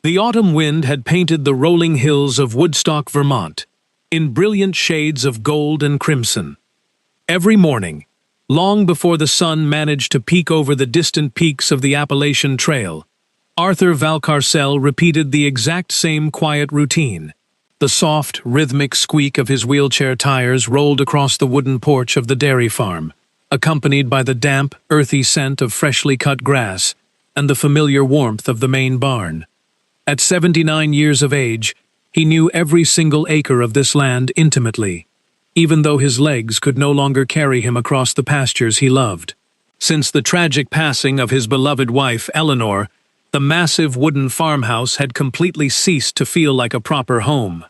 The autumn wind had painted the rolling hills of Woodstock, Vermont, in brilliant shades of gold and crimson. Every morning, long before the sun managed to peek over the distant peaks of the Appalachian Trail, Arthur Valcarcel repeated the exact same quiet routine. The soft, rhythmic squeak of his wheelchair tires rolled across the wooden porch of the dairy farm, accompanied by the damp, earthy scent of freshly cut grass and the familiar warmth of the main barn. At 79 years of age, he knew every single acre of this land intimately, even though his legs could no longer carry him across the pastures he loved. Since the tragic passing of his beloved wife, Eleanor, the massive wooden farmhouse had completely ceased to feel like a proper home.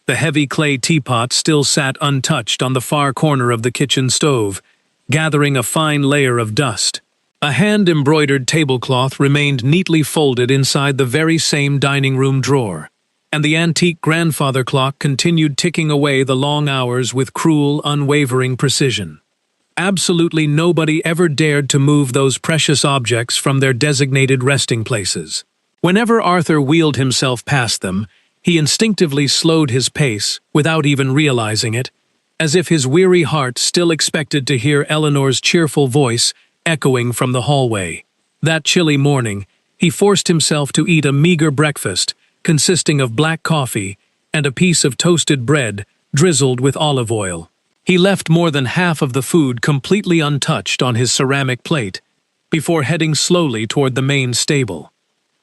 The heavy clay teapot still sat untouched on the far corner of the kitchen stove, gathering a fine layer of dust. A hand-embroidered tablecloth remained neatly folded inside the very same dining room drawer, and the antique grandfather clock continued ticking away the long hours with cruel, unwavering precision. Absolutely nobody ever dared to move those precious objects from their designated resting places. Whenever Arthur wheeled himself past them, he instinctively slowed his pace without even realizing it, as if his weary heart still expected to hear Eleanor's cheerful voice echoing from the hallway. That chilly morning, he forced himself to eat a meager breakfast consisting of black coffee and a piece of toasted bread drizzled with olive oil. He left more than half of the food completely untouched on his ceramic plate before heading slowly toward the main stable.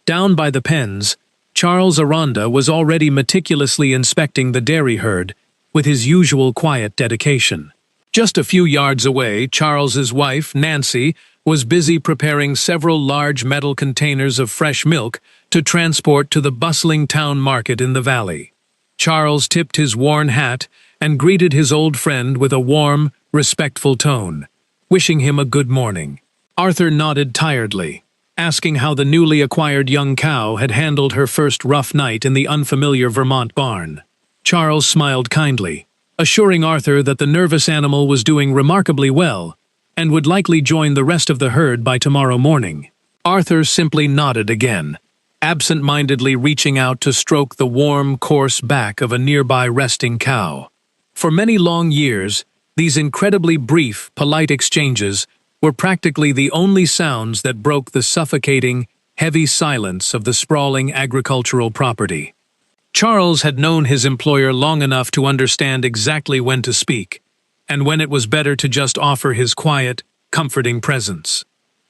Down by the pens, Charles Aranda was already meticulously inspecting the dairy herd with his usual quiet dedication. Just a few yards away, Charles's wife, Nancy, was busy preparing several large metal containers of fresh milk to transport to the bustling town market in the valley. Charles tipped his worn hat and greeted his old friend with a warm, respectful tone, wishing him a good morning. Arthur nodded tiredly, asking how the newly acquired young cow had handled her first rough night in the unfamiliar Vermont barn. Charles smiled kindly, assuring Arthur that the nervous animal was doing remarkably well and would likely join the rest of the herd by tomorrow morning. Arthur simply nodded again, absent-mindedly reaching out to stroke the warm, coarse back of a nearby resting cow. For many long years, these incredibly brief, polite exchanges were practically the only sounds that broke the suffocating, heavy silence of the sprawling agricultural property. Charles had known his employer long enough to understand exactly when to speak, and when it was better to just offer his quiet, comforting presence.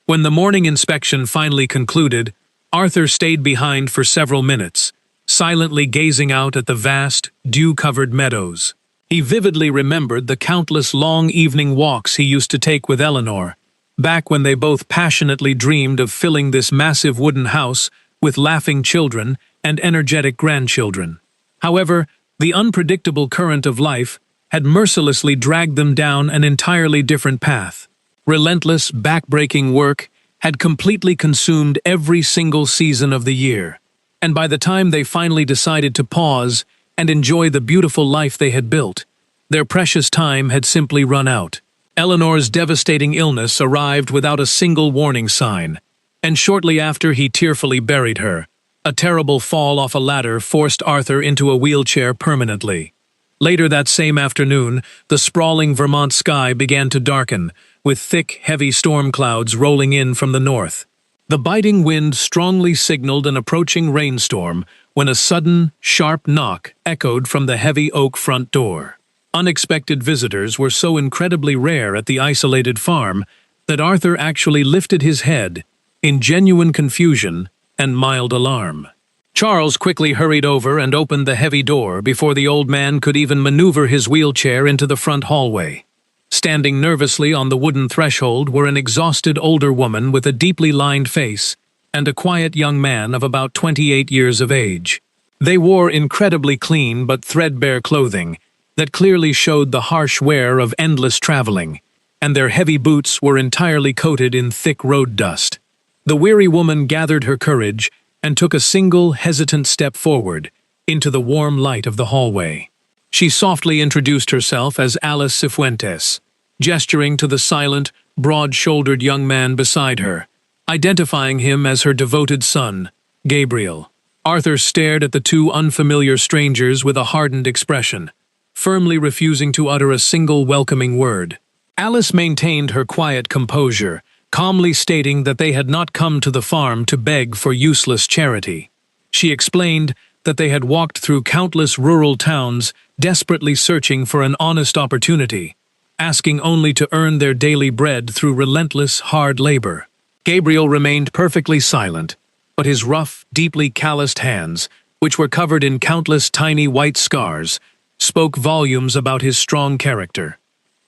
When the morning inspection finally concluded, Arthur stayed behind for several minutes, silently gazing out at the vast, dew-covered meadows. He vividly remembered the countless long evening walks he used to take with Eleanor, back when they both passionately dreamed of filling this massive wooden house with laughing children and energetic grandchildren. However, the unpredictable current of life had mercilessly dragged them down an entirely different path. Relentless, back-breaking work had completely consumed every single season of the year, and by the time they finally decided to pause and enjoy the beautiful life they had built, their precious time had simply run out. Eleanor's devastating illness arrived without a single warning sign, and shortly after he tearfully buried her, a terrible fall off a ladder forced Arthur into a wheelchair permanently. Later that same afternoon, the sprawling Vermont sky began to darken, with thick, heavy storm clouds rolling in from the north. The biting wind strongly signaled an approaching rainstorm when a sudden, sharp knock echoed from the heavy oak front door. Unexpected visitors were so incredibly rare at the isolated farm that Arthur actually lifted his head in genuine confusion and mild alarm. Charles quickly hurried over and opened the heavy door before the old man could even maneuver his wheelchair into the front hallway. Standing nervously on the wooden threshold were an exhausted older woman with a deeply lined face and a quiet young man of about 28 years of age. They wore incredibly clean but threadbare clothing that clearly showed the harsh wear of endless traveling, and their heavy boots were entirely coated in thick road dust. The weary woman gathered her courage and took a single, hesitant step forward into the warm light of the hallway. She softly introduced herself as Alice Cifuentes, gesturing to the silent, broad-shouldered young man beside her, identifying him as her devoted son, Gabriel. Arthur stared at the two unfamiliar strangers with a hardened expression, firmly refusing to utter a single welcoming word. Alice maintained her quiet composure, calmly stating that they had not come to the farm to beg for useless charity. She explained that they had walked through countless rural towns, desperately searching for an honest opportunity, asking only to earn their daily bread through relentless, hard labor. Gabriel remained perfectly silent, but his rough, deeply calloused hands, which were covered in countless tiny white scars, spoke volumes about his strong character.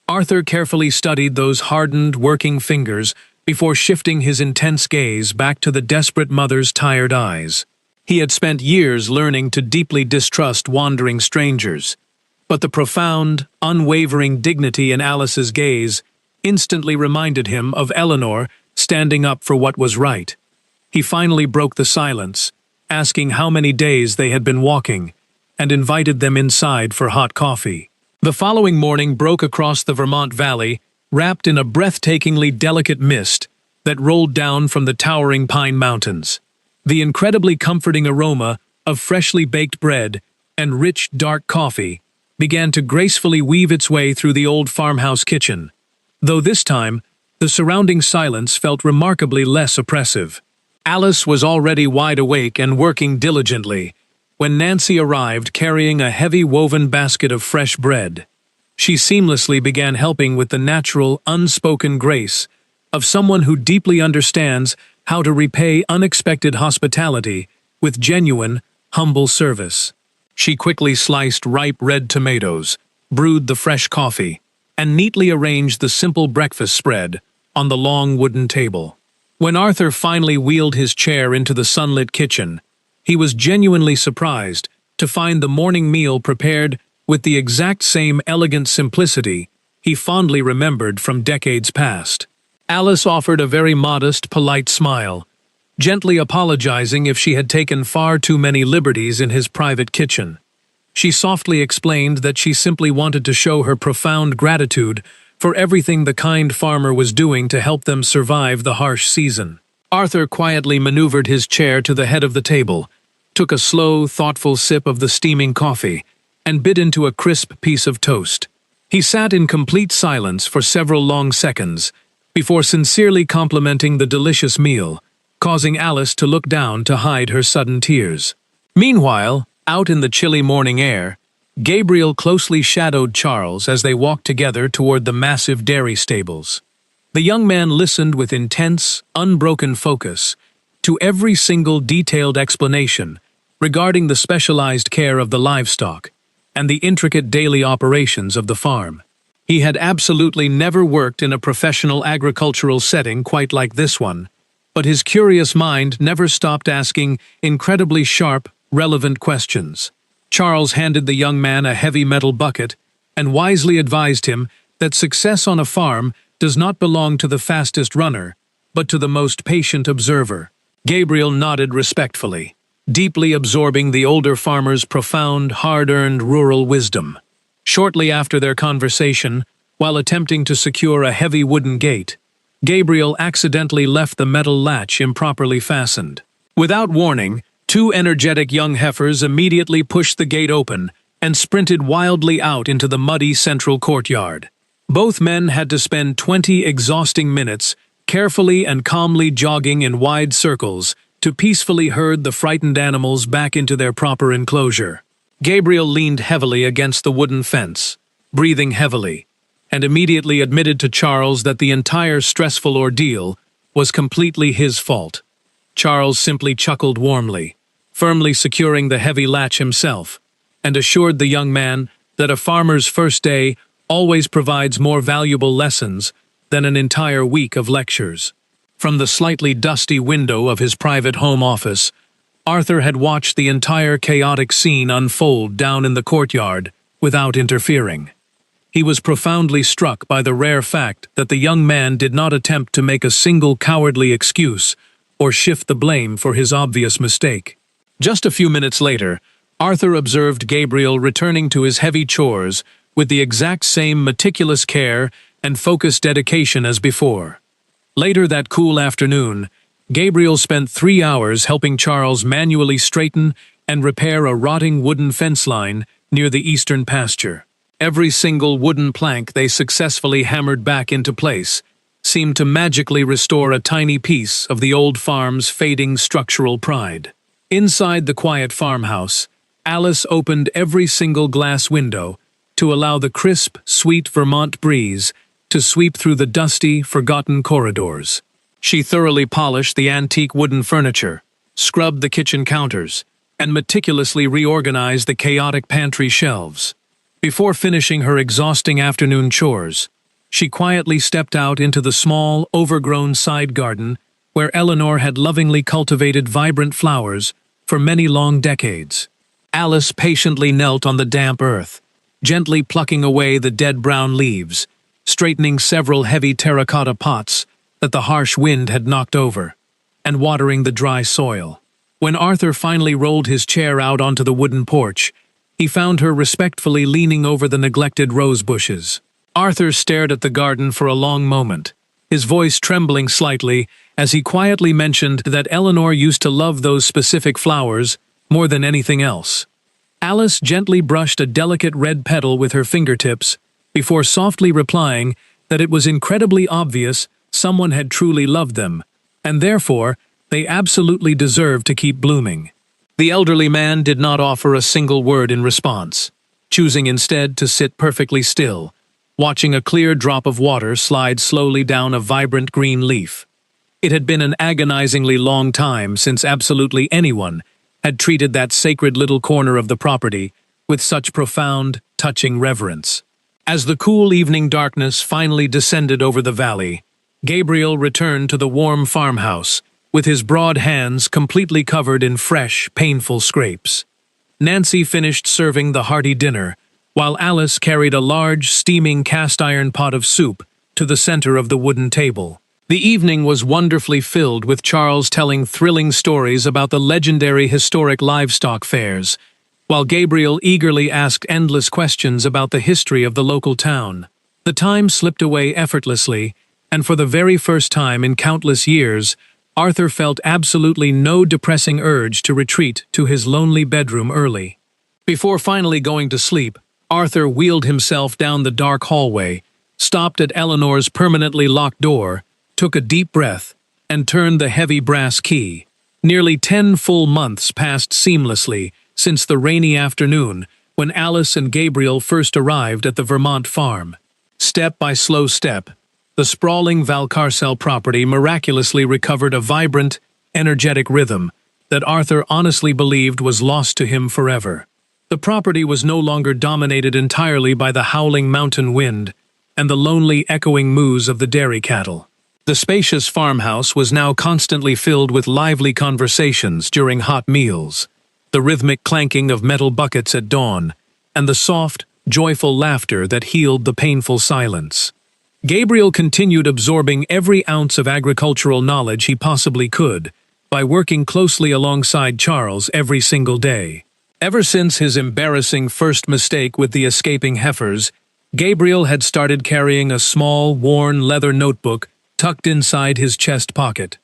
Arthur carefully studied those hardened, working fingers before shifting his intense gaze back to the desperate mother's tired eyes. He had spent years learning to deeply distrust wandering strangers, but the profound, unwavering dignity in Alice's gaze instantly reminded him of Eleanor standing up for what was right. He finally broke the silence, asking how many days they had been walking, and invited them inside for hot coffee. The following morning broke across the Vermont Valley, wrapped in a breathtakingly delicate mist that rolled down from the towering Pine Mountains. The incredibly comforting aroma of freshly baked bread and rich, dark coffee began to gracefully weave its way through the old farmhouse kitchen, though this time the surrounding silence felt remarkably less oppressive. Alice was already wide awake and working diligently when Nancy arrived carrying a heavy woven basket of fresh bread. She seamlessly began helping with the natural, unspoken grace of someone who deeply understands how to repay unexpected hospitality with genuine, humble service. She quickly sliced ripe red tomatoes, brewed the fresh coffee, and neatly arranged the simple breakfast spread on the long wooden table. When Arthur finally wheeled his chair into the sunlit kitchen, he was genuinely surprised to find the morning meal prepared with the exact same elegant simplicity he fondly remembered from decades past. Alice offered a very modest, polite smile, gently apologizing if she had taken far too many liberties in his private kitchen. She softly explained that she simply wanted to show her profound gratitude for everything the kind farmer was doing to help them survive the harsh season. Arthur quietly maneuvered his chair to the head of the table, took a slow, thoughtful sip of the steaming coffee, and bit into a crisp piece of toast. He sat in complete silence for several long seconds, before sincerely complimenting the delicious meal, causing Alice to look down to hide her sudden tears. Meanwhile, out in the chilly morning air, Gabriel closely shadowed Charles as they walked together toward the massive dairy stables. The young man listened with intense, unbroken focus to every single detailed explanation regarding the specialized care of the livestock and the intricate daily operations of the farm. He had absolutely never worked in a professional agricultural setting quite like this one, but his curious mind never stopped asking incredibly sharp, relevant questions. Charles handed the young man a heavy metal bucket and wisely advised him that success on a farm does not belong to the fastest runner, but to the most patient observer. Gabriel nodded respectfully, deeply absorbing the older farmer's profound, hard-earned rural wisdom. Shortly after their conversation, while attempting to secure a heavy wooden gate, Gabriel accidentally left the metal latch improperly fastened. Without warning, two energetic young heifers immediately pushed the gate open and sprinted wildly out into the muddy central courtyard. Both men had to spend 20 exhausting minutes carefully and calmly jogging in wide circles to peacefully herd the frightened animals back into their proper enclosure. Gabriel leaned heavily against the wooden fence, breathing heavily, and immediately admitted to Charles that the entire stressful ordeal was completely his fault. Charles simply chuckled warmly, firmly securing the heavy latch himself, and assured the young man that a farmer's first day always provides more valuable lessons than an entire week of lectures. From the slightly dusty window of his private home office, Arthur had watched the entire chaotic scene unfold down in the courtyard without interfering. He was profoundly struck by the rare fact that the young man did not attempt to make a single cowardly excuse or shift the blame for his obvious mistake. Just a few minutes later, Arthur observed Gabriel returning to his heavy chores with the exact same meticulous care and focused dedication as before. Later that cool afternoon, Gabriel spent 3 hours helping Charles manually straighten and repair a rotting wooden fence line near the eastern pasture. Every single wooden plank they successfully hammered back into place seemed to magically restore a tiny piece of the old farm's fading structural pride. Inside the quiet farmhouse, Alice opened every single glass window to allow the crisp, sweet Vermont breeze to sweep through the dusty, forgotten corridors. She thoroughly polished the antique wooden furniture, scrubbed the kitchen counters, and meticulously reorganized the chaotic pantry shelves. Before finishing her exhausting afternoon chores, she quietly stepped out into the small, overgrown side garden where Eleanor had lovingly cultivated vibrant flowers for many long decades. Alice patiently knelt on the damp earth, gently plucking away the dead brown leaves, straightening several heavy terracotta pots that the harsh wind had knocked over, and watering the dry soil. When Arthur finally rolled his chair out onto the wooden porch, he found her respectfully leaning over the neglected rose bushes. Arthur stared at the garden for a long moment, his voice trembling slightly as he quietly mentioned that Eleanor used to love those specific flowers more than anything else. Alice gently brushed a delicate red petal with her fingertips before softly replying that it was incredibly obvious someone had truly loved them, and therefore they absolutely deserved to keep blooming. The elderly man did not offer a single word in response, choosing instead to sit perfectly still, watching a clear drop of water slide slowly down a vibrant green leaf. It had been an agonizingly long time since absolutely anyone had treated that sacred little corner of the property with such profound, touching reverence. As the cool evening darkness finally descended over the valley, Gabriel returned to the warm farmhouse, with his broad hands completely covered in fresh, painful scrapes. Nancy finished serving the hearty dinner, while Alice carried a large, steaming cast-iron pot of soup to the center of the wooden table. The evening was wonderfully filled with Charles telling thrilling stories about the legendary historic livestock fairs, while Gabriel eagerly asked endless questions about the history of the local town. The time slipped away effortlessly, and for the very first time in countless years, Arthur felt absolutely no depressing urge to retreat to his lonely bedroom early. Before finally going to sleep, Arthur wheeled himself down the dark hallway, stopped at Eleanor's permanently locked door, took a deep breath, and turned the heavy brass key. Nearly 10 full months passed seamlessly since the rainy afternoon when Alice and Gabriel first arrived at the Vermont farm. Step by slow step, the sprawling Valcarcel property miraculously recovered a vibrant, energetic rhythm that Arthur honestly believed was lost to him forever. The property was no longer dominated entirely by the howling mountain wind and the lonely, echoing moos of the dairy cattle. The spacious farmhouse was now constantly filled with lively conversations during hot meals, the rhythmic clanking of metal buckets at dawn, and the soft, joyful laughter that healed the painful silence. Gabriel continued absorbing every ounce of agricultural knowledge he possibly could by working closely alongside Charles every single day. Ever since his embarrassing first mistake with the escaping heifers, Gabriel had started carrying a small, worn leather notebook tucked inside his chest pocket.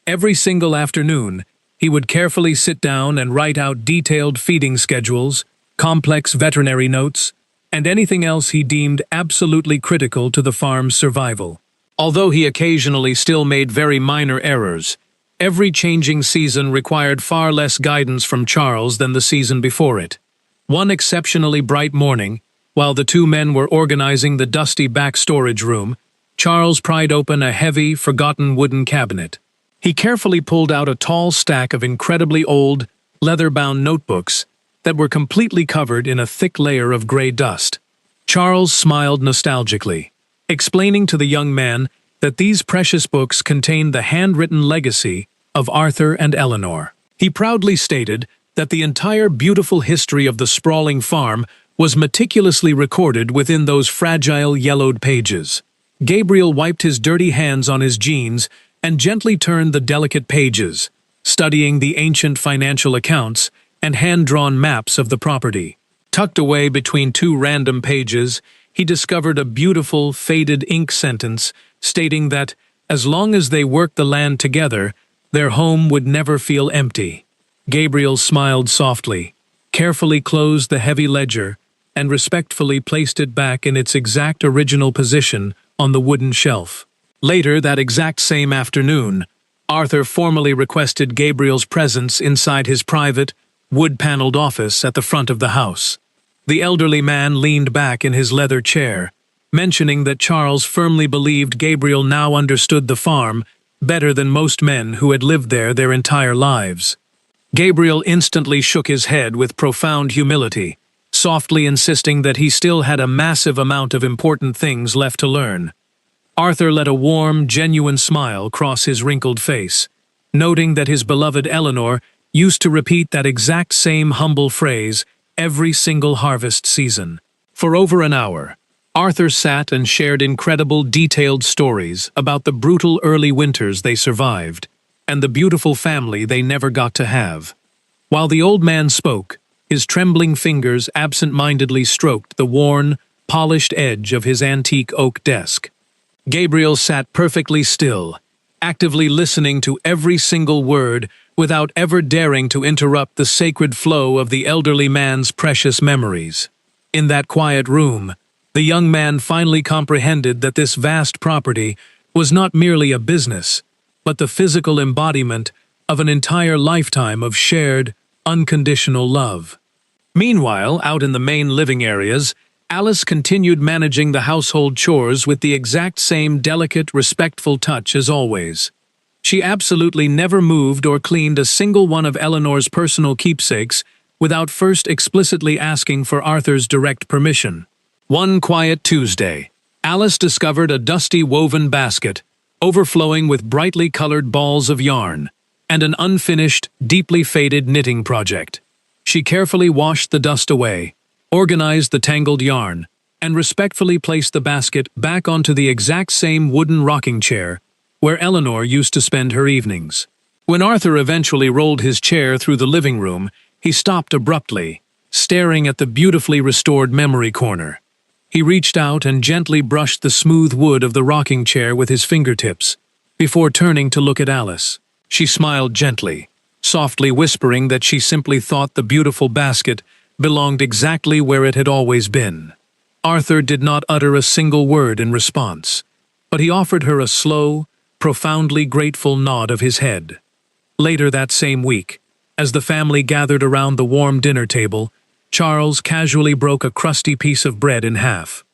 Every single afternoon, he would carefully sit down and write out detailed feeding schedules, complex veterinary notes, and anything else he deemed absolutely critical to the farm's survival. Although he occasionally still made very minor errors, every changing season required far less guidance from Charles than the season before it. One exceptionally bright morning, while the two men were organizing the dusty back storage room, Charles pried open a heavy, forgotten wooden cabinet. He carefully pulled out a tall stack of incredibly old, leather-bound notebooks that were completely covered in a thick layer of gray dust. Charles smiled nostalgically, explaining to the young man that these precious books contained the handwritten legacy of Arthur and Eleanor. He proudly stated that the entire beautiful history of the sprawling farm was meticulously recorded within those fragile yellowed pages. Gabriel wiped his dirty hands on his jeans and gently turned the delicate pages, studying the ancient financial accounts and hand-drawn maps of the property. Tucked away between two random pages, he discovered a beautiful, faded ink sentence stating that, as long as they worked the land together, Their home would never feel empty. Gabriel smiled softly, carefully closed the heavy ledger, and respectfully placed it back in its exact original position on the wooden shelf. Later, that exact same afternoon, Arthur formally requested Gabriel's presence inside his private, wood-paneled office at the front of the house. The elderly man leaned back in his leather chair, mentioning that Charles firmly believed Gabriel now understood the farm better than most men who had lived there their entire lives. Gabriel instantly shook his head with profound humility, softly insisting that he still had a massive amount of important things left to learn. Arthur let a warm, genuine smile cross his wrinkled face, noting that his beloved Eleanor used to repeat that exact same humble phrase every single harvest season. For over an hour, Arthur sat and shared incredible detailed stories about the brutal early winters they survived and the beautiful family they never got to have. While the old man spoke, his trembling fingers absent-mindedly stroked the worn, polished edge of his antique oak desk. Gabriel sat perfectly still, actively listening to every single word without ever daring to interrupt the sacred flow of the elderly man's precious memories. In that quiet room, the young man finally comprehended that this vast property was not merely a business, but the physical embodiment of an entire lifetime of shared, unconditional love. Meanwhile, out in the main living areas, Alice continued managing the household chores with the exact same delicate, respectful touch as always. She absolutely never moved or cleaned a single one of Eleanor's personal keepsakes without first explicitly asking for Arthur's direct permission. One quiet Tuesday, Alice discovered a dusty woven basket, overflowing with brightly colored balls of yarn, and an unfinished, deeply faded knitting project. She carefully washed the dust away, organized the tangled yarn, and respectfully placed the basket back onto the exact same wooden rocking chair where Eleanor used to spend her evenings. When Arthur eventually rolled his chair through the living room, he stopped abruptly, staring at the beautifully restored memory corner. He reached out and gently brushed the smooth wood of the rocking chair with his fingertips, before turning to look at Alice. She smiled gently, softly whispering that she simply thought the beautiful basket belonged exactly where it had always been. Arthur did not utter a single word in response, but he offered her a slow, profoundly grateful nod of his head. Later that same week, as the family gathered around the warm dinner table, Charles casually broke a crusty piece of bread in half.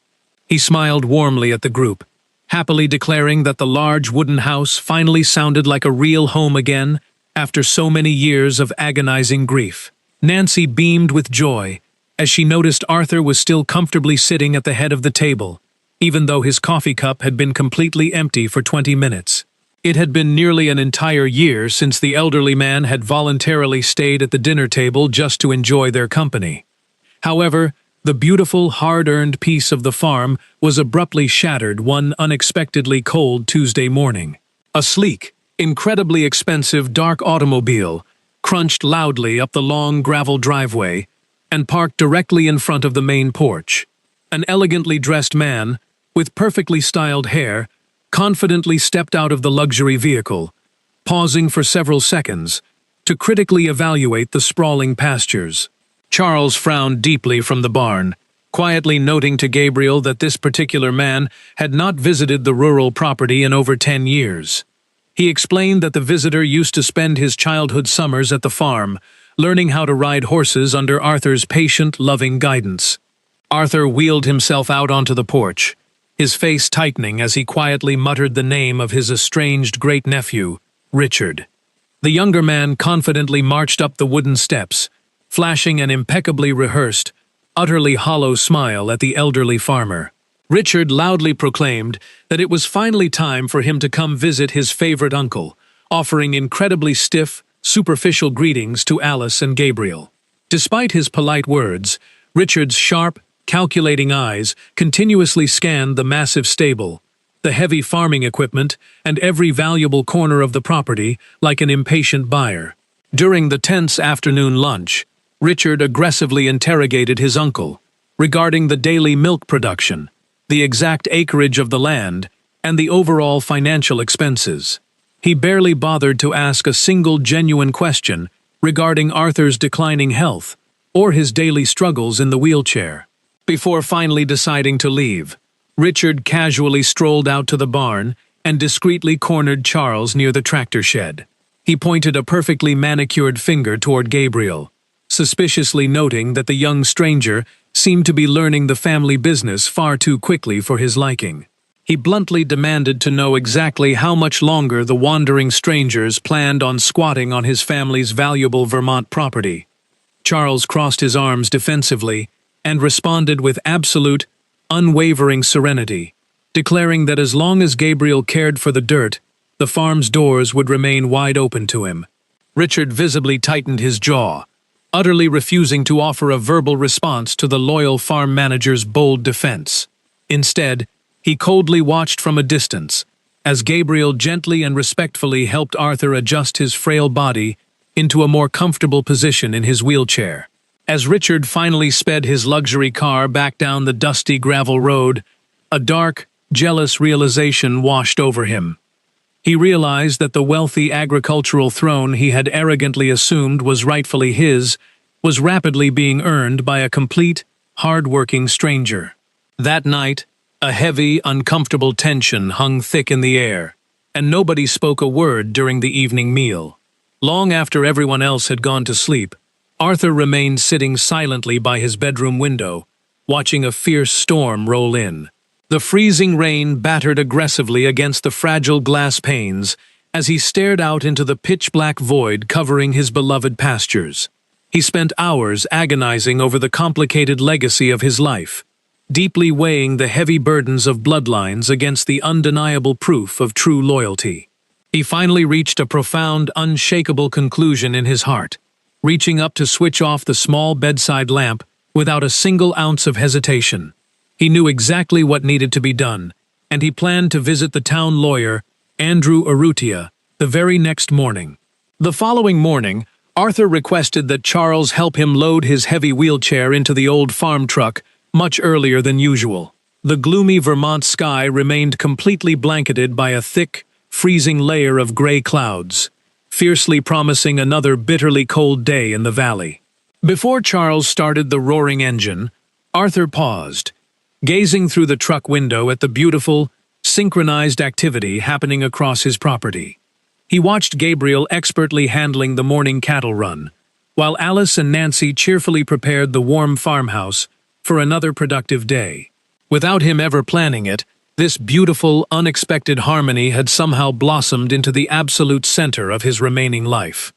He smiled warmly at the group, happily declaring that the large wooden house finally sounded like a real home again after so many years of agonizing grief. Nancy beamed with joy as she noticed Arthur was still comfortably sitting at the head of the table, even though his coffee cup had been completely empty for 20 minutes. It had been nearly an entire year since the elderly man had voluntarily stayed at the dinner table just to enjoy their company. However, the beautiful, hard-earned peace of the farm was abruptly shattered one unexpectedly cold Tuesday morning. A sleek, incredibly expensive dark automobile crunched loudly up the long gravel driveway and parked directly in front of the main porch. An elegantly dressed man, with perfectly styled hair, confidently stepped out of the luxury vehicle, pausing for several seconds to critically evaluate the sprawling pastures. Charles frowned deeply from the barn, quietly noting to Gabriel that this particular man had not visited the rural property in over 10 years. He explained that the visitor used to spend his childhood summers at the farm, learning how to ride horses under Arthur's patient, loving guidance. Arthur wheeled himself out onto the porch, his face tightening as he quietly muttered the name of his estranged great-nephew, Richard. The younger man confidently marched up the wooden steps, flashing an impeccably rehearsed, utterly hollow smile at the elderly farmer. Richard loudly proclaimed that it was finally time for him to come visit his favorite uncle, offering incredibly stiff, superficial greetings to Alice and Gabriel. Despite his polite words, Richard's sharp, calculating eyes continuously scanned the massive stable, the heavy farming equipment, and every valuable corner of the property like an impatient buyer. During the tense afternoon lunch, Richard aggressively interrogated his uncle regarding the daily milk production, the exact acreage of the land, and the overall financial expenses. He barely bothered to ask a single genuine question regarding Arthur's declining health or his daily struggles in the wheelchair. Before finally deciding to leave, Richard casually strolled out to the barn and discreetly cornered Charles near the tractor shed. He pointed a perfectly manicured finger toward Gabriel, suspiciously noting that the young stranger seemed to be learning the family business far too quickly for his liking. He bluntly demanded to know exactly how much longer the wandering strangers planned on squatting on his family's valuable Vermont property. Charles crossed his arms defensively and responded with absolute, unwavering serenity, declaring that as long as Gabriel cared for the dirt, the farm's doors would remain wide open to him. Richard visibly tightened his jaw, utterly refusing to offer a verbal response to the loyal farm manager's bold defense. Instead, he coldly watched from a distance, as Gabriel gently and respectfully helped Arthur adjust his frail body into a more comfortable position in his wheelchair. As Richard finally sped his luxury car back down the dusty gravel road, a dark, jealous realization washed over him. He realized that the wealthy agricultural throne he had arrogantly assumed was rightfully his was rapidly being earned by a complete, hard-working stranger. That night, a heavy, uncomfortable tension hung thick in the air, and nobody spoke a word during the evening meal. Long after everyone else had gone to sleep, Arthur remained sitting silently by his bedroom window, watching a fierce storm roll in. The freezing rain battered aggressively against the fragile glass panes as he stared out into the pitch-black void covering his beloved pastures. He spent hours agonizing over the complicated legacy of his life, deeply weighing the heavy burdens of bloodlines against the undeniable proof of true loyalty. He finally reached a profound, unshakable conclusion in his heart, reaching up to switch off the small bedside lamp without a single ounce of hesitation. He knew exactly what needed to be done, and he planned to visit the town lawyer, Andrew Urrutia, the very next morning. The following morning, Arthur requested that Charles help him load his heavy wheelchair into the old farm truck much earlier than usual. The gloomy Vermont sky remained completely blanketed by a thick, freezing layer of gray clouds, fiercely promising another bitterly cold day in the valley. Before Charles started the roaring engine, Arthur paused, gazing through the truck window at the beautiful, synchronized activity happening across his property. He watched Gabriel expertly handling the morning cattle run, while Alice and Nancy cheerfully prepared the warm farmhouse for another productive day. Without him ever planning it, this beautiful, unexpected harmony had somehow blossomed into the absolute center of his remaining life.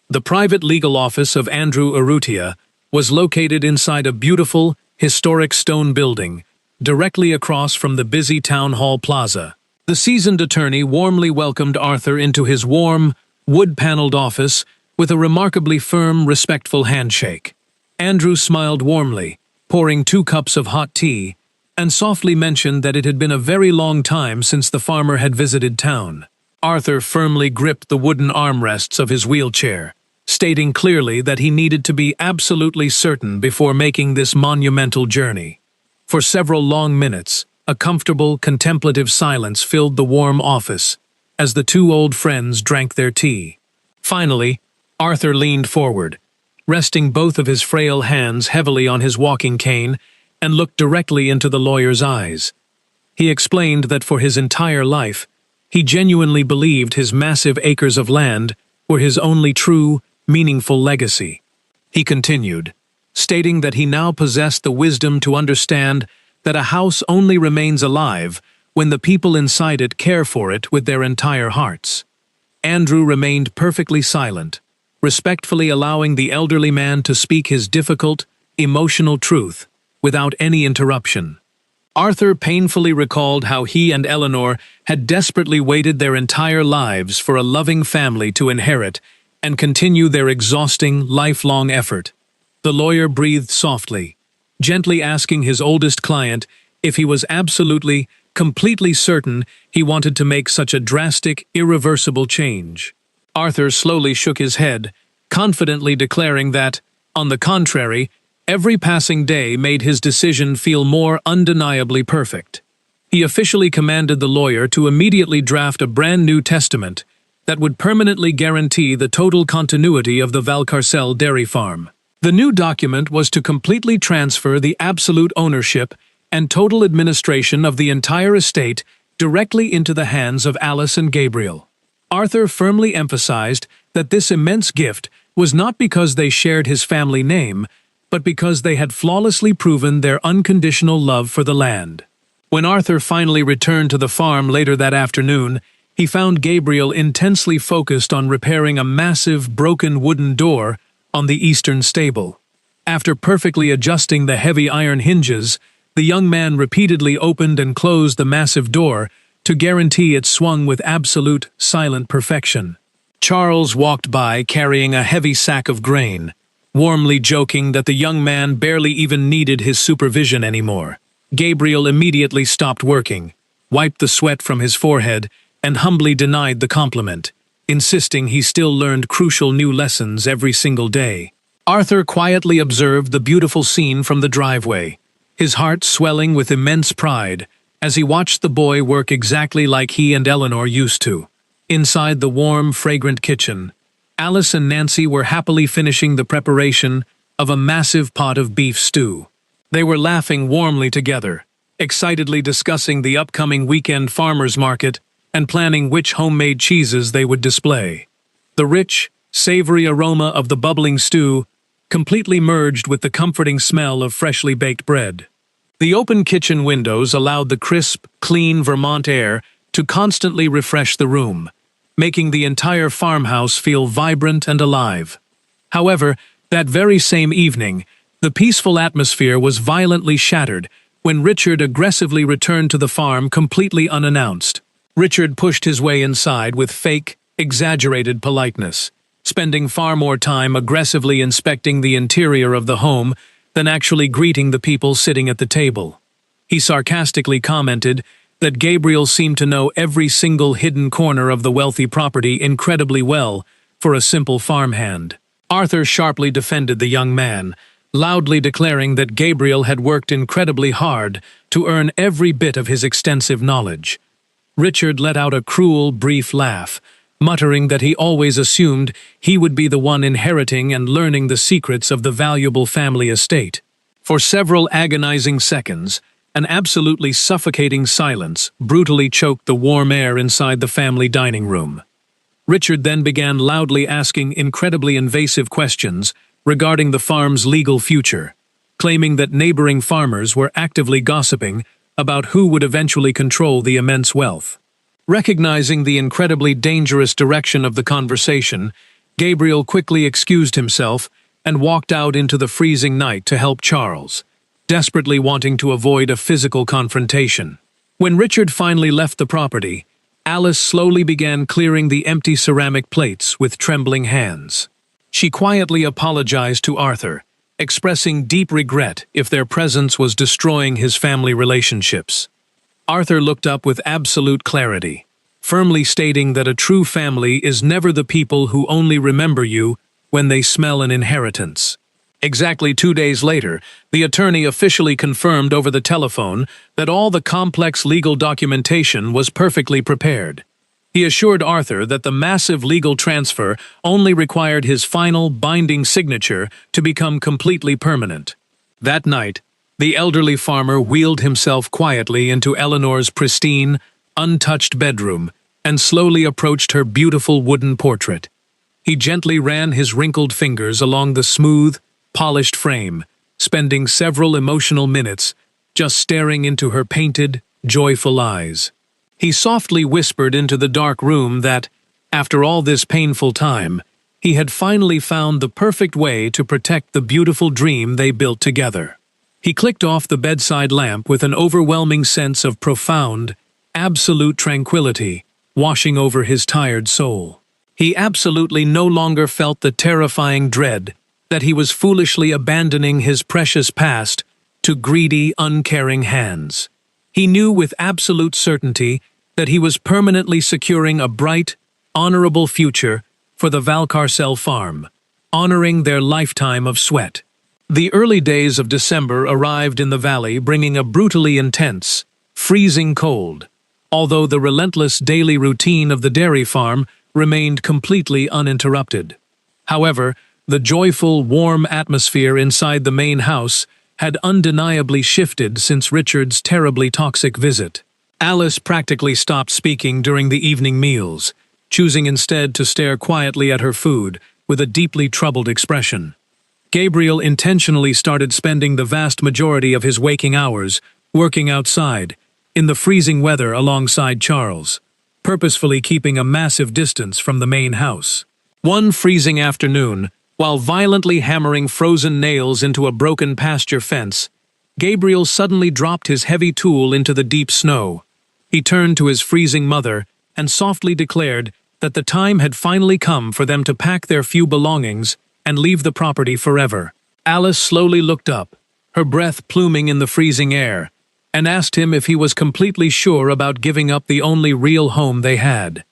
The private legal office of Andrew Urrutia was located inside a beautiful, historic stone building, directly across from the busy town hall plaza. The seasoned attorney warmly welcomed Arthur into his warm, wood-paneled office with a remarkably firm, respectful handshake. Andrew smiled warmly, pouring 2 cups of hot tea, and softly mentioned that it had been a very long time since the farmer had visited town. Arthur firmly gripped the wooden armrests of his wheelchair, stating clearly that he needed to be absolutely certain before making this monumental journey. For several long minutes, a comfortable, contemplative silence filled the warm office as the 2 old friends drank their tea. Finally, Arthur leaned forward, resting both of his frail hands heavily on his walking cane, and looked directly into the lawyer's eyes. He explained that for his entire life, he genuinely believed his massive acres of land were his only true, meaningful legacy. He continued, stating that he now possessed the wisdom to understand that a house only remains alive when the people inside it care for it with their entire hearts. Andrew remained perfectly silent, respectfully allowing the elderly man to speak his difficult, emotional truth without any interruption. Arthur painfully recalled how he and Eleanor had desperately waited their entire lives for a loving family to inherit and continue their exhausting, lifelong effort. The lawyer breathed softly, gently asking his oldest client if he was absolutely, completely certain he wanted to make such a drastic, irreversible change. Arthur slowly shook his head, confidently declaring that, on the contrary, every passing day made his decision feel more undeniably perfect. He officially commanded the lawyer to immediately draft a brand new testament, that would permanently guarantee the total continuity of the Valcarcel dairy farm. The new document was to completely transfer the absolute ownership and total administration of the entire estate directly into the hands of Alice and Gabriel. Arthur firmly emphasized that this immense gift was not because they shared his family name, but because they had flawlessly proven their unconditional love for the land. When Arthur finally returned to the farm later that afternoon, he found Gabriel intensely focused on repairing a massive, broken wooden door on the eastern stable. After perfectly adjusting the heavy iron hinges, the young man repeatedly opened and closed the massive door to guarantee it swung with absolute, silent perfection. Charles walked by carrying a heavy sack of grain, warmly joking that the young man barely even needed his supervision anymore. Gabriel immediately stopped working, wiped the sweat from his forehead, and humbly denied the compliment, insisting he still learned crucial new lessons every single day. Arthur quietly observed the beautiful scene from the driveway, his heart swelling with immense pride as he watched the boy work exactly like he and Eleanor used to. Inside the warm, fragrant kitchen, Alice and Nancy were happily finishing the preparation of a massive pot of beef stew. They were laughing warmly together, excitedly discussing the upcoming weekend farmers market and planning which homemade cheeses they would display. The rich, savory aroma of the bubbling stew completely merged with the comforting smell of freshly baked bread. The open kitchen windows allowed the crisp, clean Vermont air to constantly refresh the room, making the entire farmhouse feel vibrant and alive. However, that very same evening, the peaceful atmosphere was violently shattered when Richard aggressively returned to the farm completely unannounced. Richard pushed his way inside with fake, exaggerated politeness, spending far more time aggressively inspecting the interior of the home than actually greeting the people sitting at the table. He sarcastically commented that Gabriel seemed to know every single hidden corner of the wealthy property incredibly well for a simple farmhand. Arthur sharply defended the young man, loudly declaring that Gabriel had worked incredibly hard to earn every bit of his extensive knowledge. Richard let out a cruel, brief laugh, muttering that he always assumed he would be the one inheriting and learning the secrets of the valuable family estate. For several agonizing seconds, an absolutely suffocating silence brutally choked the warm air inside the family dining room. Richard then began loudly asking incredibly invasive questions regarding the farm's legal future, claiming that neighboring farmers were actively gossiping about who would eventually control the immense wealth. Recognizing the incredibly dangerous direction of the conversation, Gabriel quickly excused himself and walked out into the freezing night to help Charles, desperately wanting to avoid a physical confrontation. When Richard finally left the property, Alice slowly began clearing the empty ceramic plates with trembling hands. She quietly apologized to Arthur, expressing deep regret if their presence was destroying his family relationships. Arthur looked up with absolute clarity, firmly stating that a true family is never the people who only remember you when they smell an inheritance. Exactly 2 days later, the attorney officially confirmed over the telephone that all the complex legal documentation was perfectly prepared. He assured Arthur that the massive legal transfer only required his final, binding signature to become completely permanent. That night, the elderly farmer wheeled himself quietly into Eleanor's pristine, untouched bedroom and slowly approached her beautiful wooden portrait. He gently ran his wrinkled fingers along the smooth, polished frame, spending several emotional minutes just staring into her painted, joyful eyes. He softly whispered into the dark room that, after all this painful time, he had finally found the perfect way to protect the beautiful dream they built together. He clicked off the bedside lamp with an overwhelming sense of profound, absolute tranquility washing over his tired soul. He absolutely no longer felt the terrifying dread that he was foolishly abandoning his precious past to greedy, uncaring hands. He knew with absolute certainty that he was permanently securing a bright, honorable future for the Valcarcel farm, honoring their lifetime of sweat. The early days of December arrived in the valley, bringing a brutally intense, freezing cold, although the relentless daily routine of the dairy farm remained completely uninterrupted. However, the joyful, warm atmosphere inside the main house had undeniably shifted since Richard's terribly toxic visit. Alice practically stopped speaking during the evening meals, choosing instead to stare quietly at her food with a deeply troubled expression. Gabriel intentionally started spending the vast majority of his waking hours working outside, in the freezing weather alongside Charles, purposefully keeping a massive distance from the main house. One freezing afternoon, while violently hammering frozen nails into a broken pasture fence, Gabriel suddenly dropped his heavy tool into the deep snow. He turned to his freezing mother and softly declared that the time had finally come for them to pack their few belongings and leave the property forever. Alice slowly looked up, her breath pluming in the freezing air, and asked him if he was completely sure about giving up the only real home they had.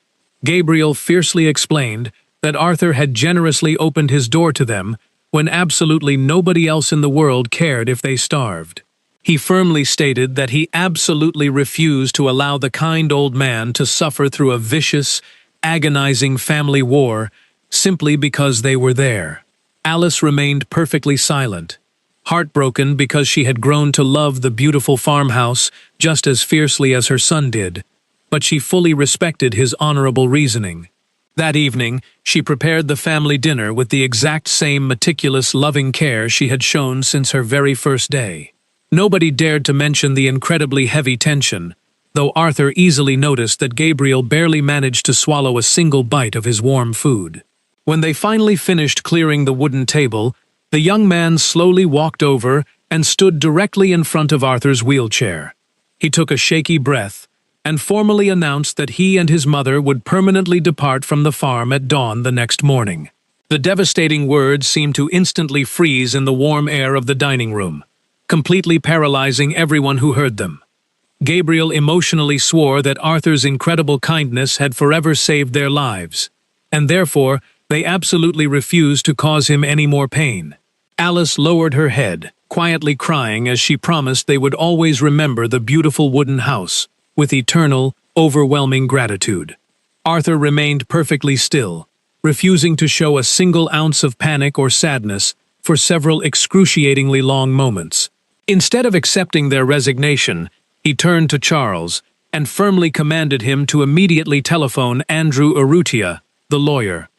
Gabriel fiercely explained that Arthur had generously opened his door to them when absolutely nobody else in the world cared if they starved. He firmly stated that he absolutely refused to allow the kind old man to suffer through a vicious, agonizing family war simply because they were there. Alice remained perfectly silent, heartbroken because she had grown to love the beautiful farmhouse just as fiercely as her son did, but she fully respected his honorable reasoning. That evening, she prepared the family dinner with the exact same meticulous, loving care she had shown since her very first day. Nobody dared to mention the incredibly heavy tension, though Arthur easily noticed that Gabriel barely managed to swallow a single bite of his warm food. When they finally finished clearing the wooden table, the young man slowly walked over and stood directly in front of Arthur's wheelchair. He took a shaky breath and formally announced that he and his mother would permanently depart from the farm at dawn the next morning. The devastating words seemed to instantly freeze in the warm air of the dining room, completely paralyzing everyone who heard them. Gabriel emotionally swore that Arthur's incredible kindness had forever saved their lives, and therefore they absolutely refused to cause him any more pain. Alice lowered her head, quietly crying as she promised they would always remember the beautiful wooden house, with eternal, overwhelming gratitude. Arthur remained perfectly still, refusing to show a single ounce of panic or sadness for several excruciatingly long moments. Instead of accepting their resignation, he turned to Charles and firmly commanded him to immediately telephone Andrew Urrutia, the lawyer.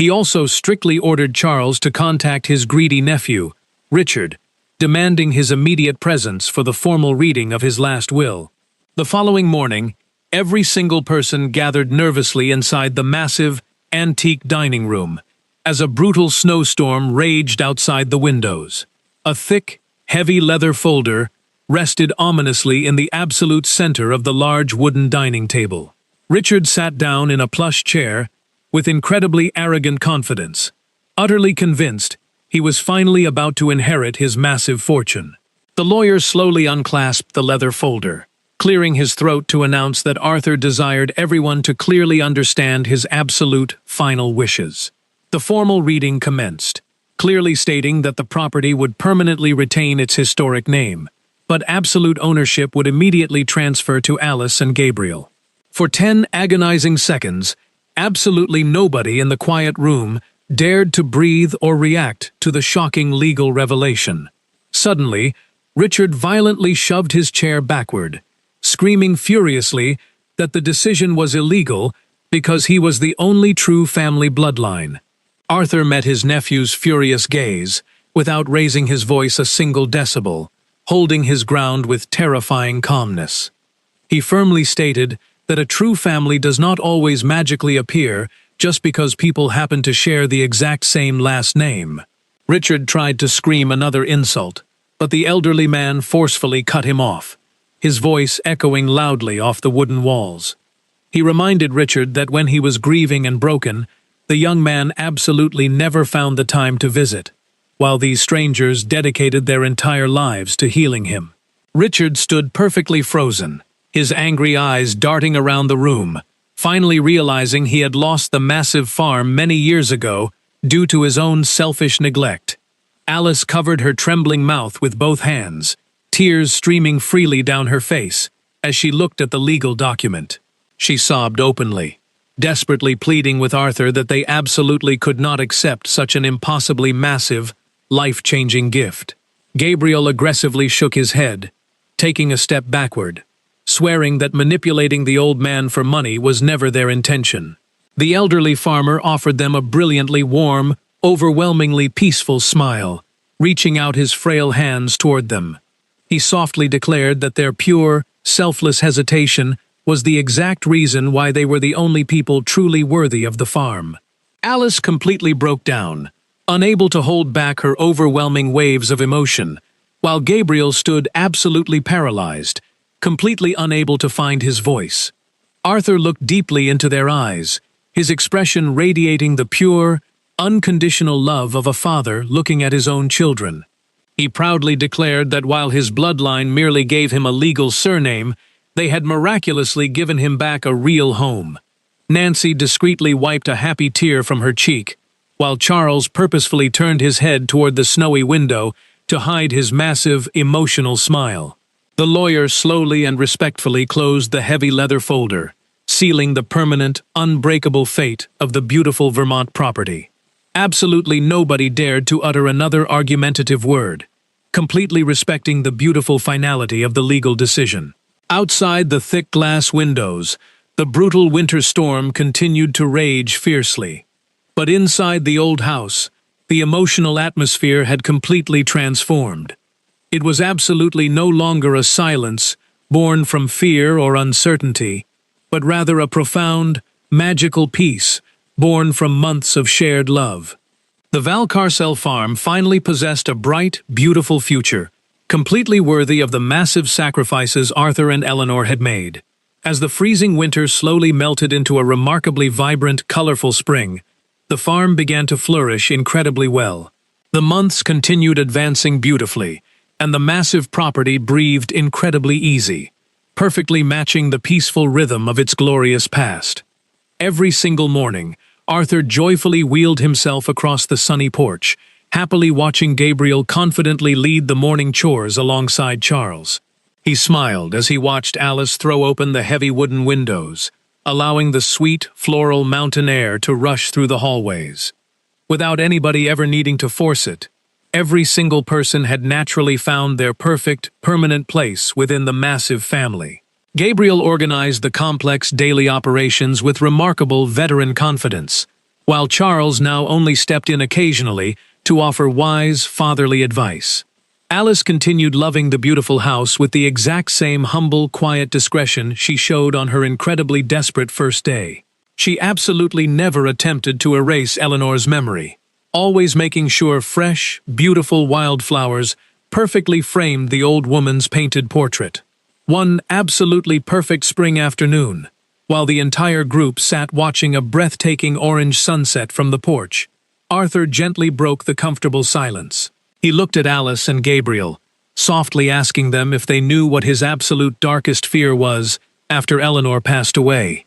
He also strictly ordered Charles to contact his greedy nephew, Richard, demanding his immediate presence for the formal reading of his last will. The following morning, every single person gathered nervously inside the massive, antique dining room, as a brutal snowstorm raged outside the windows. A thick, heavy leather folder rested ominously in the absolute center of the large wooden dining table. Richard sat down in a plush chair with incredibly arrogant confidence, utterly convinced he was finally about to inherit his massive fortune. The lawyer slowly unclasped the leather folder, clearing his throat to announce that Arthur desired everyone to clearly understand his absolute, final wishes. The formal reading commenced, clearly stating that the property would permanently retain its historic name, but absolute ownership would immediately transfer to Alice and Gabriel. For 10 agonizing seconds, absolutely nobody in the quiet room dared to breathe or react to the shocking legal revelation. Suddenly, Richard violently shoved his chair backward, screaming furiously that the decision was illegal because he was the only true family bloodline. Arthur met his nephew's furious gaze without raising his voice a single decibel, holding his ground with terrifying calmness. He firmly stated that a true family does not always magically appear just because people happen to share the exact same last name. Richard tried to scream another insult, but the elderly man forcefully cut him off, his voice echoing loudly off the wooden walls. He reminded Richard that when he was grieving and broken, the young man absolutely never found the time to visit, while these strangers dedicated their entire lives to healing him. Richard stood perfectly frozen, his angry eyes darting around the room, finally realizing he had lost the massive farm many years ago due to his own selfish neglect. Alice covered her trembling mouth with both hands, tears streaming freely down her face as she looked at the legal document. She sobbed openly, desperately pleading with Arthur that they absolutely could not accept such an impossibly massive, life-changing gift. Gabriel aggressively shook his head, taking a step backward, swearing that manipulating the old man for money was never their intention. The elderly farmer offered them a brilliantly warm, overwhelmingly peaceful smile, reaching out his frail hands toward them. He softly declared that their pure, selfless hesitation was the exact reason why they were the only people truly worthy of the farm. Alice completely broke down, unable to hold back her overwhelming waves of emotion, while Gabriel stood absolutely paralyzed, completely unable to find his voice. Arthur looked deeply into their eyes, his expression radiating the pure, unconditional love of a father looking at his own children. He proudly declared that while his bloodline merely gave him a legal surname, they had miraculously given him back a real home. Nancy discreetly wiped a happy tear from her cheek, while Charles purposefully turned his head toward the snowy window to hide his massive, emotional smile. The lawyer slowly and respectfully closed the heavy leather folder, sealing the permanent, unbreakable fate of the beautiful Vermont property. Absolutely nobody dared to utter another argumentative word, completely respecting the beautiful finality of the legal decision. Outside the thick glass windows, the brutal winter storm continued to rage fiercely. But inside the old house, the emotional atmosphere had completely transformed. It was absolutely no longer a silence born from fear or uncertainty, but rather a profound, magical peace born from months of shared love. The Valcarcel farm finally possessed a bright, beautiful future, completely worthy of the massive sacrifices Arthur and Eleanor had made. As the freezing winter slowly melted into a remarkably vibrant, colorful spring, the farm began to flourish incredibly well. The months continued advancing beautifully, and the massive property breathed incredibly easy, perfectly matching the peaceful rhythm of its glorious past. Every single morning, Arthur joyfully wheeled himself across the sunny porch, happily watching Gabriel confidently lead the morning chores alongside Charles. He smiled as he watched Alice throw open the heavy wooden windows, allowing the sweet, floral mountain air to rush through the hallways. Without anybody ever needing to force it, every single person had naturally found their perfect, permanent place within the massive family. Gabriel organized the complex daily operations with remarkable veteran confidence, while Charles now only stepped in occasionally to offer wise, fatherly advice. Alice continued loving the beautiful house with the exact same humble, quiet discretion she showed on her incredibly desperate first day. She absolutely never attempted to erase Eleanor's memory, always making sure fresh, beautiful wildflowers perfectly framed the old woman's painted portrait. One absolutely perfect spring afternoon, while the entire group sat watching a breathtaking orange sunset from the porch, Arthur gently broke the comfortable silence. He looked at Alice and Gabriel, softly asking them if they knew what his absolute darkest fear was after Eleanor passed away.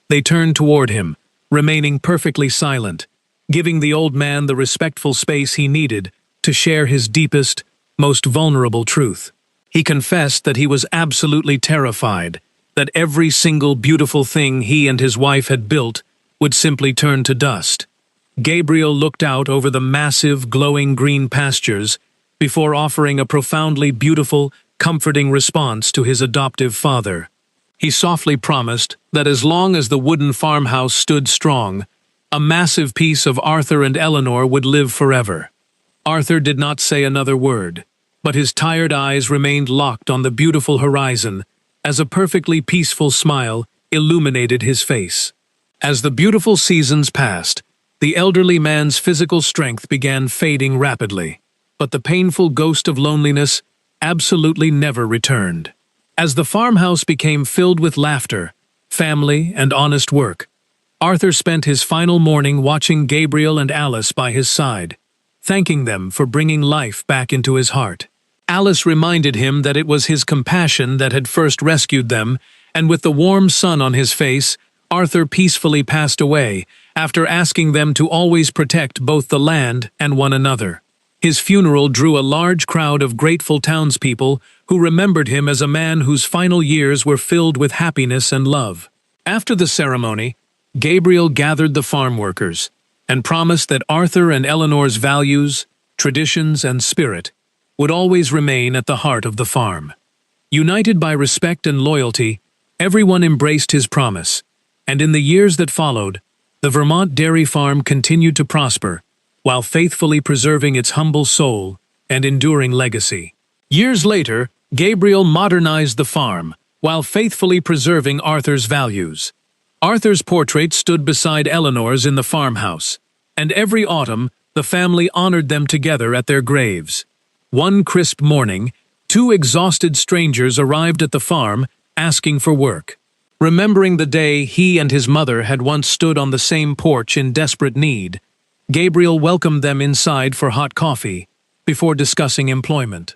They turned toward him, remaining perfectly silent, giving the old man the respectful space he needed to share his deepest, most vulnerable truth. He confessed that he was absolutely terrified that every single beautiful thing he and his wife had built would simply turn to dust. Gabriel looked out over the massive, glowing green pastures before offering a profoundly beautiful, comforting response to his adoptive father. He softly promised that as long as the wooden farmhouse stood strong, a massive piece of Arthur and Eleanor would live forever. Arthur did not say another word, but his tired eyes remained locked on the beautiful horizon as a perfectly peaceful smile illuminated his face. As the beautiful seasons passed, the elderly man's physical strength began fading rapidly, but the painful ghost of loneliness absolutely never returned. As the farmhouse became filled with laughter, family, and honest work, Arthur spent his final morning watching Gabriel and Alice by his side, thanking them for bringing life back into his heart. Alice reminded him that it was his compassion that had first rescued them, and with the warm sun on his face, Arthur peacefully passed away after asking them to always protect both the land and one another. His funeral drew a large crowd of grateful townspeople who remembered him as a man whose final years were filled with happiness and love. After the ceremony, Gabriel gathered the farm workers and promised that Arthur and Eleanor's values, traditions, and spirit would always remain at the heart of the farm. United by respect and loyalty, everyone embraced his promise, and in the years that followed, the Vermont dairy farm continued to prosper, while faithfully preserving its humble soul and enduring legacy. Years later, Gabriel modernized the farm, while faithfully preserving Arthur's values. Arthur's portrait stood beside Eleanor's in the farmhouse, and every autumn the family honored them together at their graves. One crisp morning, two exhausted strangers arrived at the farm, asking for work. Remembering the day he and his mother had once stood on the same porch in desperate need, Gabriel welcomed them inside for hot coffee, before discussing employment.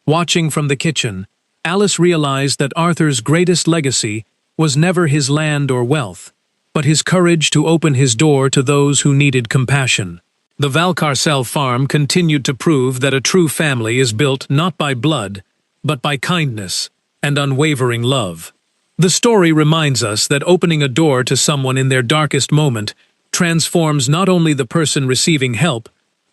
Watching from the kitchen, Alice realized that Arthur's greatest legacy was never his land or wealth, but his courage to open his door to those who needed compassion. The Valcarcel farm continued to prove that a true family is built not by blood, but by kindness and unwavering love. The story reminds us that opening a door to someone in their darkest moment transforms not only the person receiving help,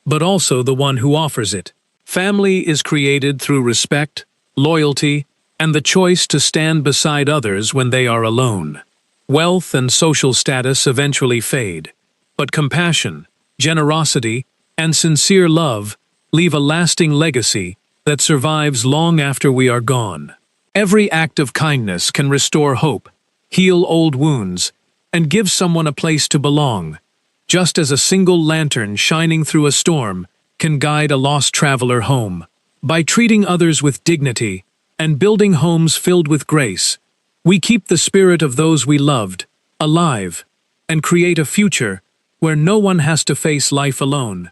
but also the one who offers it. Family is created through respect, loyalty, and the choice to stand beside others when they are alone. Wealth and social status eventually fade, but compassion, generosity, and sincere love leave a lasting legacy that survives long after we are gone. Every act of kindness can restore hope, heal old wounds, and give someone a place to belong, just as a single lantern shining through a storm can guide a lost traveler home. By treating others with dignity and building homes filled with grace, we keep the spirit of those we loved alive and create a future where no one has to face life alone.